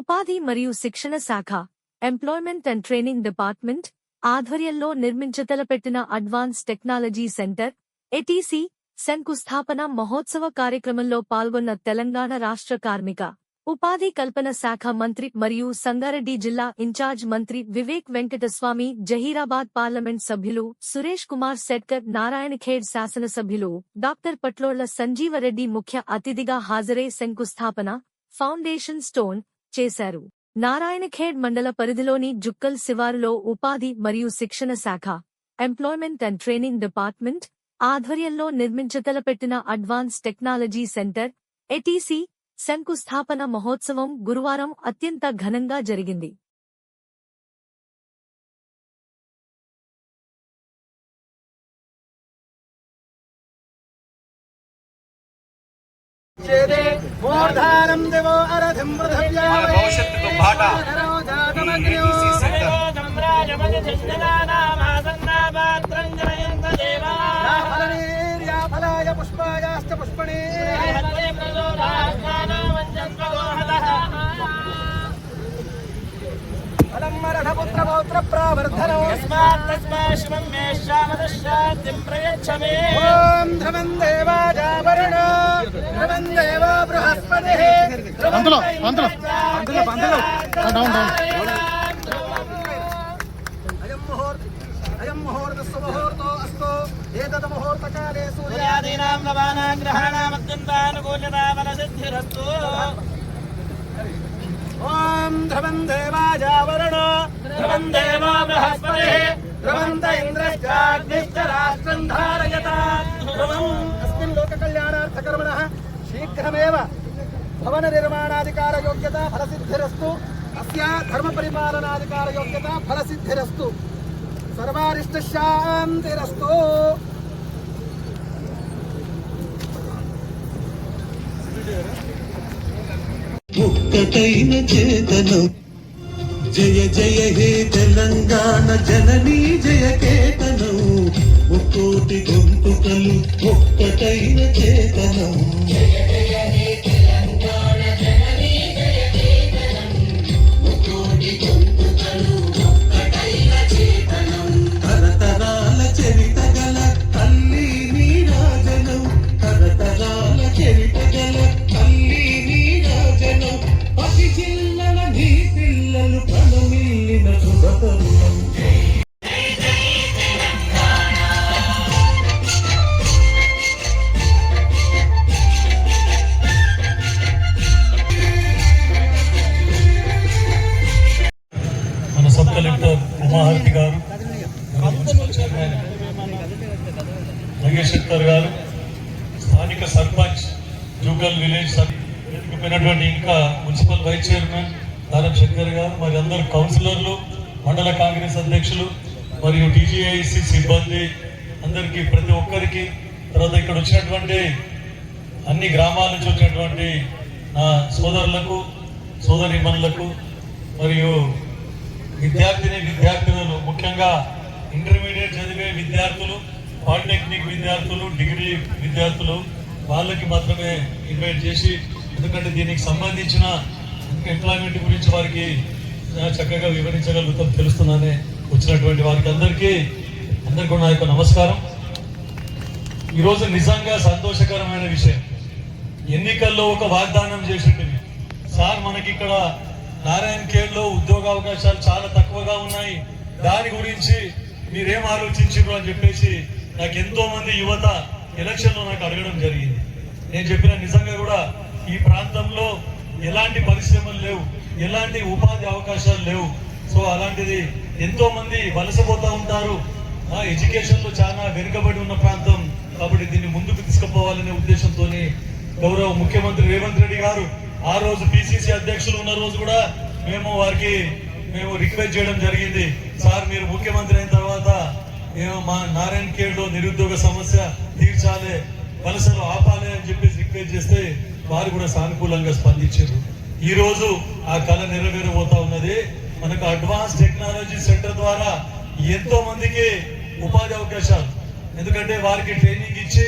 ఉపాధి మరియు శిక్షణ శాఖ, ఎంప్లాయ్మెంట్ అండ్ ట్రైనింగ్ డిపార్ట్మెంట్ ఆధ్వర్యంలో నిర్మించతలపెట్టిన అడ్వాన్స్ టెక్నాలజీ సెంటర్ ఏటీసీ శంకుస్థాపన మహోత్సవ కార్యక్రమంలో పాల్గొన్న తెలంగాణ రాష్ట్ర కార్మిక, ఉపాధి కల్పన శాఖ మంత్రి మరియు సంగారెడ్డి జిల్లా ఇన్ఛార్జ్ మంత్రి వివేక్ వెంకటస్వామి, జహీరాబాద్ పార్లమెంట్ సభ్యులు సురేష్ కుమార్ శెట్కర్, నారాయణఖేడ్ శాసనసభ్యులు డాక్టర్ పట్లోళ్ల సంజీవరెడ్డి ముఖ్య అతిథిగా హాజరై శంకుస్థాపన, ఫౌండేషన్ స్టోన్ చేశారు. నారాయణఖేడ్ మండల పరిధిలోని జుక్కల్ శివారులో ఉపాధి మరియు శిక్షణ శాఖ, ఎంప్లాయ్మెంట్ అండ్ ట్రైనింగ్ డిపార్ట్మెంట్ ఆధ్వర్యంలో నిర్మించతలపెట్టిన అడ్వాన్స్ టెక్నాలజీ సెంటర్ ఏటీసీ శంకుస్థాపన మహోత్సవం గురువారం అత్యంత ఘనంగా జరిగింది. పుష్పాయాశ్చ పుష్పణే పుత్ర పౌత్ర ప్రావర్ధనో యస్మాత్తస్మాశివం మే శామదశాంతిం ప్రయచ్చమే. ఓం ధ్రువం దేవాజావరుణ ధ్రువం దేవో బృహస్పతిః అందులో అయం ముహూర్తస్సు ముహూర్తో అస్తు. ఏతద్ ముహూర్తకాలే సూర్యాదీనాం నవానాం గ్రహాణాం అత్యంతానుకూల్యతా ఫలసిద్ధిరస్తు. ఓం ధ్రువం దేవాజావరుణో ధ్రువం దేవో బృహస్పతిః ధ్రువంత ఇంద్రశ్చాగ్నిశ్చ రాష్ట్రం ధారయతాం ధ్రువం. అస్మిన్ లోకకళ్యాణార్థకర్మణః శీఘ్రమేవ భవన నిర్మాణాధికార యోగ్యతా ఫలసిద్ధిరస్తు. అస్య ధర్మపరిపాలనాధికార యోగ్యతా ఫలసిద్ధిరస్తు. సర్వారిష్ట శాంతిరస్తు. ఒక్కటైన చేతనం జయ జయ హే తెలంగాణ జననీ జయ కేతనం. ఒక్కోటి గొంతుకలు ఒక్కటైన చేతనం. తరతరాల చరిత గల తల్లి నీరాజనం. తరతరాల చరిత గల తల్లి నీరాజనం. పసి చిల్లల నీ పిల్లలు ప్రణమిల్లిన శుభతరుణం. మన సబ్ కలెక్టర్ ఉమాహారతి గారు, రంగేశ్వర్ గారు, స్థానిక సర్పంచ్ జూగల్ విలేజ్ ఎన్నికైనటువంటి ఇంకా మున్సిపల్ వైస్ చైర్మన్ దారం శంకర్ గారు, మరి అందరు కౌన్సిలర్లు, మండల కాంగ్రెస్ అధ్యక్షులు మరియు టీజీఐసి సిబ్బంది అందరికీ, ప్రతి ఒక్కరికి, తర్వాత ఇక్కడ వచ్చినటువంటి అన్ని గ్రామాల నుంచి వచ్చినటువంటి నా సోదరులకు, సోదరీమణులకు మరియు విద్యార్థినులు, ముఖ్యంగా ఇంటర్మీడియట్ చదివే విద్యార్థులు, పాలిటెక్నిక్ విద్యార్థులు, డిగ్రీ విద్యార్థులు, వాళ్ళకి మాత్రమే ఇన్వైట్ చేసి, ఎందుకంటే దీనికి సంబంధించిన ఎంప్లాయ్మెంట్ గురించి వారికి చక్కగా వివరించగలుగుతాం తెలుస్తుందనే వచ్చినటువంటి వారికి అందరికీ నా యొక్క నమస్కారం. ఈరోజు నిజంగా సంతోషకరమైన విషయం. ఎన్నికల్లో ఒక వాగ్దానం చేసింది సార్, మనకి ఇక్కడ నారాయణఖేడ్లో ఉద్యోగ అవకాశాలు చాలా తక్కువగా ఉన్నాయి, దాని గురించి మీరేం ఆలోచించారు అని చెప్పేసి నాకు ఎంతో మంది యువత ఎలక్షన్లో నాకు అడగడం జరిగింది. నేను చెప్పిన నిజంగా కూడా ఈ ప్రాంతంలో ఎలాంటి పరిశ్రమలు లేవు, ఎలాంటి ఉపాధి అవకాశాలు లేవు. సో అలాంటిది ఎంతో మంది వలసపోతూ ఉంటారు. ఎడ్యుకేషన్ లో చాలా వెనుకబడి ఉన్న ప్రాంతం కాబట్టి దీన్ని ముందుకు తీసుకుపోవాలనే ఉద్దేశంతో గౌరవ ముఖ్యమంత్రి రేవంత్ రెడ్డి గారు ఆ రోజు పిసిసి అధ్యక్షులు ఉన్న రోజు కూడా మేము రిక్వెస్ట్ చేయడం జరిగింది, సార్ మీరు ముఖ్యమంత్రి అయిన తర్వాత మా నారాయణఖేడ్లో నిరుద్యోగ సమస్య తీర్చాలి, వలసలు ఆపాలి అని చెప్పేసి రిక్వెస్ట్ చేస్తే వారు కూడా సానుకూలంగా స్పందించారు. ఈ రోజు ఆ కళ నెరవేరబోతా ఉన్నది. మనకు అడ్వాన్స్ టెక్నాలజీ సెంటర్ ద్వారా ఎంతో మందికి ఉపాధి అవకాశాలు, ఎందుకంటే వారికి ట్రైనింగ్ ఇచ్చి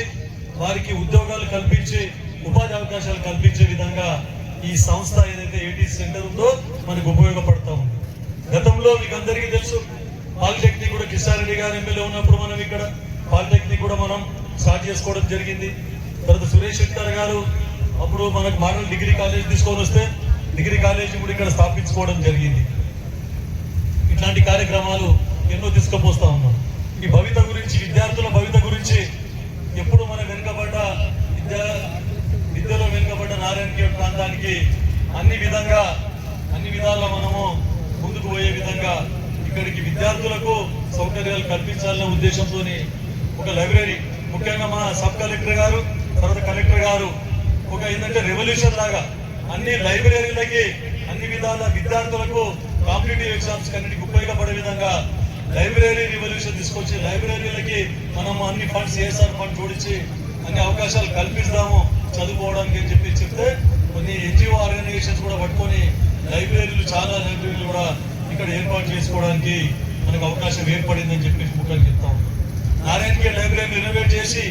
వారికి ఉద్యోగాలు కల్పించి ఉపాధి అవకాశాలు కల్పించే విధంగా ఈ సంస్థ ఏదైతే ఏటీసీ సెంటర్ ఉందో మనకు ఉపయోగపడతా ఉంది. గతంలో మీకు అందరికీ తెలుసు, పాలిటెక్నిక్ కూడా కిషన్ రెడ్డి గారు ఎమ్మెల్యే ఉన్నప్పుడు మనం ఇక్కడ పాలిటెక్నిక్ కూడా మనం స్టార్ట్ చేసుకోవడం జరిగింది. తర్వాత సురేష్ శెట్టర్ గారు అప్పుడు మనకు మోడల్ డిగ్రీ కాలేజ్ తీసుకొని వస్తే డిగ్రీ కాలేజ్ కూడా ఇక్కడ స్థాపించుకోవడం జరిగింది. ఇట్లాంటి కార్యక్రమాలు ఎన్నో తీసుకుపోతా ఉన్నాం. ఈ భవిత గురించి, విద్యార్థుల భవిత గురించి ఎప్పుడు మన వెనుకబడ్డ విద్యలో వెనుకబడ్డ నారాయణఖేడ్ ప్రాంతానికి అన్ని విధాలా మనము ముందుకు పోయే విధంగా ఇక్కడికి విద్యార్థులకు సౌకర్యాలు కల్పించాలనే ఉద్దేశంతో ఒక లైబ్రరీ, ముఖ్యంగా మన సబ్ కలెక్టర్ గారు తర్వాత కలెక్టర్ గారు ఒక ఏంటంటే రెవల్యూషన్ లాగా అన్ని లైబ్రరీలకి అన్ని విధాల విద్యార్థులకు కాంపిటేటివ్ ఎగ్జామ్స్ కన్నిటికి ఉపయోగపడే విధంగా లైబ్రరీ రివల్యూషన్ తీసుకొచ్చి లైబ్రరీలకి మనం అన్ని ఫండ్స్ సిఎస్ఆర్ ఫండ్ జోడించి అన్ని అవకాశాలు కల్పిస్తాము చదువుకోవడానికి అని చెప్తే కొన్ని ఎన్జిఓ ఆర్గనైజేషన్స్ కూడా పట్టుకొని చాలా లైబ్రరీలు కూడా ఇక్కడ ఏర్పాటు చేసుకోవడానికి మనకు అవకాశం ఏర్పడిందని చెప్పేసి ముఖ్యంగా చెప్తా ఉన్నాం. నారాయణఖేడ్ లైబ్రరీని రెనోవేట్ చేసి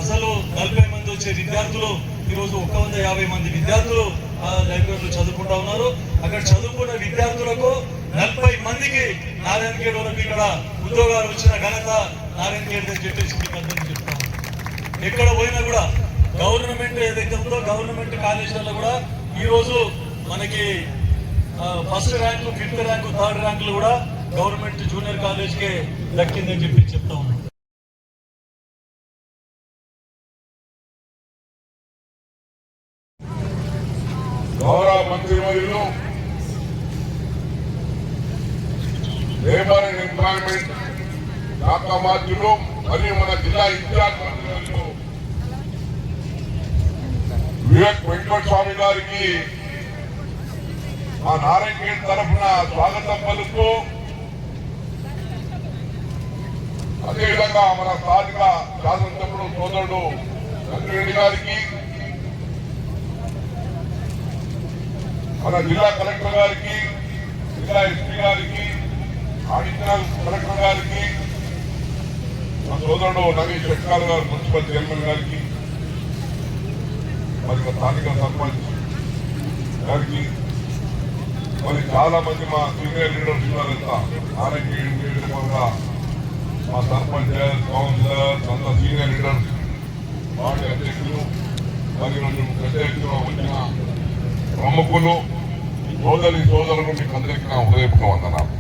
అసలు 40 మంది వచ్చే విద్యార్థులు ఈరోజు 150 మంది విద్యార్థులు ఆ లైబ్రరీలో చదువుకుంటా ఉన్నారు. అక్కడ చదువుకున్న విద్యార్థులకు 40 మందికి నారాయణఖేడ్ వాళ్ళకి ఇక్కడ ఉద్యోగాలు వచ్చిన ఘనత నారాయణఖేడ్ అని చెప్పేసి మీకు అందరికీ చెప్తాము. ఎక్కడ పోయినా కూడా గవర్నమెంట్ ఏదైతే ఉందో గవర్నమెంట్ కాలేజీలలో కూడా ఈ రోజు మనకి first rank, 5th rank, 3rd ర్యాంకులు కూడా గవర్నమెంట్ జూనియర్ కాలేజ్కే దక్కిందని చెప్పి చెప్తా ఉన్నాం. గౌరవ మంత్రివర్యులు లేబర్ అండ్ ఎంప్లాయ్మెంట్ శాఖ మంత్రులు మరియు మన జిల్లా ఇన్ఛార్జ్ మంత్రివర్యులు వివేక్ వెంకటస్వామి గారికి మా నారాయణఖేడ్ తరఫున స్వాగతం పలుకు, అదేవిధంగా మన స్థానిక శాసనసభ్యుడు సోదరుడు చంద్రరెడ్డి గారికి, మన జిల్లా కలెక్టర్ గారికి, జిల్లా ఎస్పీ గారికి, అడిషనల్ కలెక్టర్ గారికి, మా సోదరుడు నవీన్ శెట్కార్ గారు మున్సిపల్ చైర్మన్ గారికి, మరి స్థానిక సర్పంచ్ గారికి, మరి చాలా మంది మా సీనియర్ లీడర్స్ ఉన్నారంతా నారాయణఖేడ్ మా సర్పంచ్, కౌన్సిలర్, అంత సీనియర్ లీడర్స్, పార్టీ అధ్యక్షులు, మరి ప్రత్యేకంగా వచ్చిన ప్రముఖులు, సోదరులు మీకు అందరికీ నా హృదయపూర్వక వందనాలు.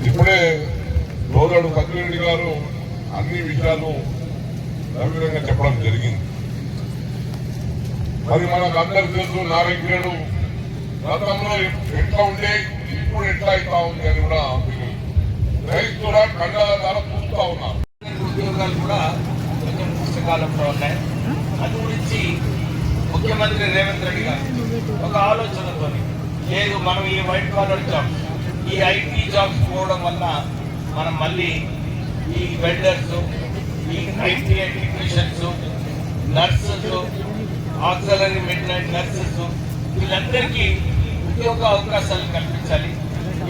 ఇప్పుడే సోదరుడు సత్యరెడ్డి గారు అన్ని విషయాలు సవివరంగా చెప్పడం జరిగింది. మరి మనకు అందరు తెలుసు నారాయణఖేడ్ గతంలో ఎట్లా ఉండే ఇప్పుడు ఎట్లా అవుతా ఉంది అని కూడా రైతు కూడా కళ్ళ ద్వారా చూస్తూ ఉన్నారు. ఉద్యోగాలు కూడా కొంచెం పుస్తకాలంలో ఉన్నాయి. అది గురించి ముఖ్యమంత్రి రేవంత్ రెడ్డి గారు ఒక ఆలోచనతో లేదు మనం ఈ వైట్ కాలర్ జాబ్స్, ఈ ఐటీ జాబ్స్ పోవడం వల్ల మనం మళ్ళీ ఈ వెల్డర్స్, ఈ ITI technicians, nurses, auxiliary midnight nurses వీళ్ళందరికీ ఉద్యోగ అవకాశాలు కల్పించాలి.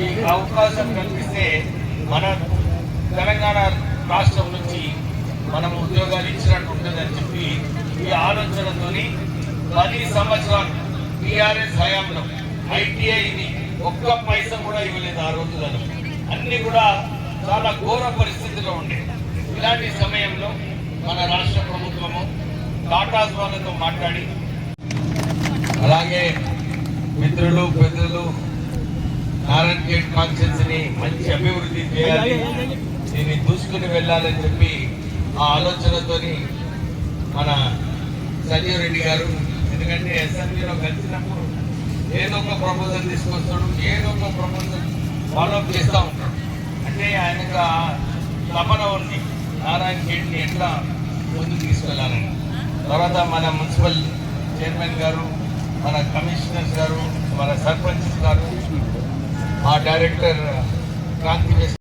ఈ అవకాశం కల్పిస్తే మన తెలంగాణ రాష్ట్రం నుంచి మనం ఉద్యోగాలు ఇచ్చినట్టు ఉంటుందని చెప్పి ఈ ఆలోచనతోని 10 సంవత్సరాలు టీఆర్ఎస్ హయాంలో ఐటీఐని ఒక్క పైసా కూడా ఇవ్వలేదు. ఆ రోజులలో అన్ని కూడా చాలా ఘోర పరిస్థితిలో ఉండేది. ఇలాంటి సమయంలో మన రాష్ట్ర ప్రభుత్వము టాటాస్ వాళ్ళతో మాట్లాడి, అలాగే మిత్రులు పెద్దలు నారాయణఖేడ్ కాన్స్టిట్యున్సీని మంచి అభివృద్ధి చేయాలి, దీన్ని దూసుకుని వెళ్ళాలని చెప్పి ఆ ఆలోచనతోని మన సంజీవ్ రెడ్డి గారు, ఎందుకంటే అసెంబ్లీలో కలిసినప్పుడు ఏదో ఒక ప్రపోజల్ తీసుకొస్తాడు, ఏదో ఒక ప్రపోజల్ ఫాలోఅప్ చేస్తూ ఉంటాడు. అంటే ఆయనకు తపన ఉంది నారాయణఖేడ్ని ఎట్లా ముందుకు తీసుకెళ్లాలని. తర్వాత మన మున్సిపల్ చైర్మన్ గారు, మన కమిషనర్స్ గారు, మన సర్పంచ్ గారు, మా డైరెక్టర్ క్రాంతి